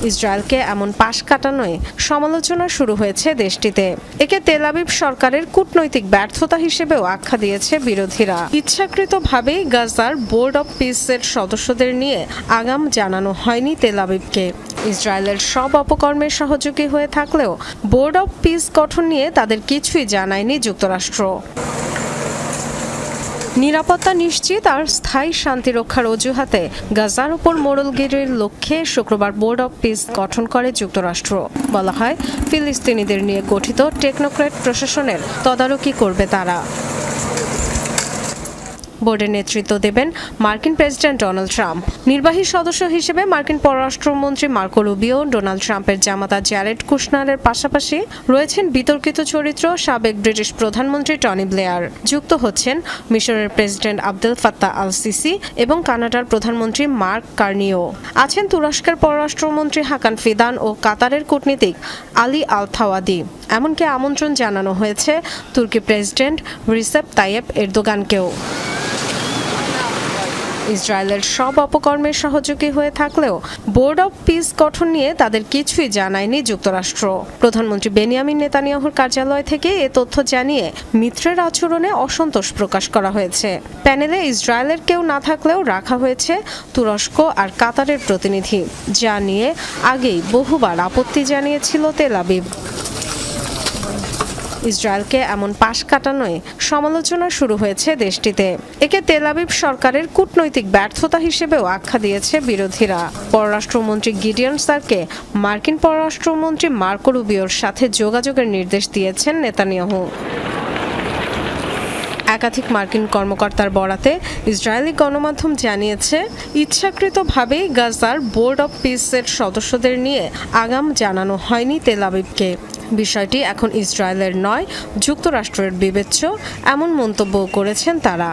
ইসরায়েলকে এমন পাশ কাটানোয় সমালোচনা শুরু হয়েছে দেশটিতে। একে তেল আবিব সরকারের কূটনৈতিক ব্যর্থতা হিসেবেও আখ্যা দিয়েছে বিরোধীরা। ইচ্ছাকৃতভাবেই গাজার বোর্ড অব পিসের সদস্যদের নিয়ে আগাম জানানো হয়নি তেল আবিবকে। ইসরায়েলের সব অপকর্মের সহযোগী হয়ে থাকলেও বোর্ড অব পিস গঠন নিয়ে তাদের কিছুই জানায়নি যুক্তরাষ্ট্র। নিরাপত্তা নিশ্চিত আর স্থায়ী শান্তি রক্ষার অজুহাতে গাজার উপর মোড়লগিরির লক্ষ্যে শুক্রবার বোর্ড অব পিস গঠন করে যুক্তরাষ্ট্র। বলা হয়, ফিলিস্তিনিদের নিয়ে গঠিত টেকনোক্র্যাট প্রশাসনের তদারকি করবে তারা। বোর্ডের নেতৃত্ব দেবেন মার্কিন প্রেসিডেন্ট ডোনাল্ড ট্রাম্প। নির্বাহী সদস্য হিসেবে মার্কিন পররাষ্ট্রমন্ত্রী মার্কো রুবিও, ডোনাল্ড ট্রাম্পের জামাতা জ্যারেড কুশনারের পাশাপাশি রয়েছেন বিতর্কিত চরিত্র সাবেক ব্রিটিশ প্রধানমন্ত্রী টনি ব্লেয়ার। যুক্ত হচ্ছেন মিশরের president Abdel Fattah al CC এবং কানাডার প্রধানমন্ত্রী মার্ক কার্নিও। আছেন তুরস্কের পররাষ্ট্রমন্ত্রী হাকান ফিদান ও কাতারের কূটনীতিক আলী আল থাওয়াদি। এমনকি আমন্ত্রণ জানানো হয়েছে তুর্কি প্রেসিডেন্ট রিসেপ তাইয়েপ এরদোগানকেও। ইসরায়েলের সব অপকর্মের সহযোগী হয়ে থাকলেও বোর্ড অব পিস গঠন নিয়ে তাদের কিছুই জানায়নি যুক্তরাষ্ট্র। প্রধানমন্ত্রী বেনিয়ামিন নেতানিয়াহুর কার্যালয় থেকে এ তথ্য জানিয়ে মিত্রের আচরণে অসন্তোষ প্রকাশ করা হয়েছে। প্যানেলে ইসরায়েলের কেউ না থাকলেও রাখা হয়েছে তুরস্ক আর কাতারের প্রতিনিধি, যা নিয়ে আগেই বহুবার আপত্তি জানিয়েছিল তেল আবিব। ইসরায়েলকে এমন পাশ কাটানোয় সমালোচনা শুরু হয়েছে দেশটিতে। একে তেল আবিব সরকারের কূটনৈতিক ব্যর্থতা হিসেবেও আখ্যা দিয়েছে বিরোধীরা। পররাষ্ট্রমন্ত্রী গিডিয়ন সারকে মার্কিন পররাষ্ট্রমন্ত্রী মার্কো রুবিওর সাথে যোগাযোগের নির্দেশ দিয়েছেন নেতানিয়াহু। একাধিক মার্কিন কর্মকর্তার বরাতে ইসরায়েলি গণমাধ্যম জানিয়েছে, ইচ্ছাকৃতভাবেই গাজার বোর্ড অব পিসের সদস্যদের নিয়ে আগাম জানানো হয়নি তেল আবিবকে। বিষয়টি এখন ইসরায়েলের নয়, যুক্তরাষ্ট্রের বিবেচ্য, এমন মন্তব্য করেছেন তারা।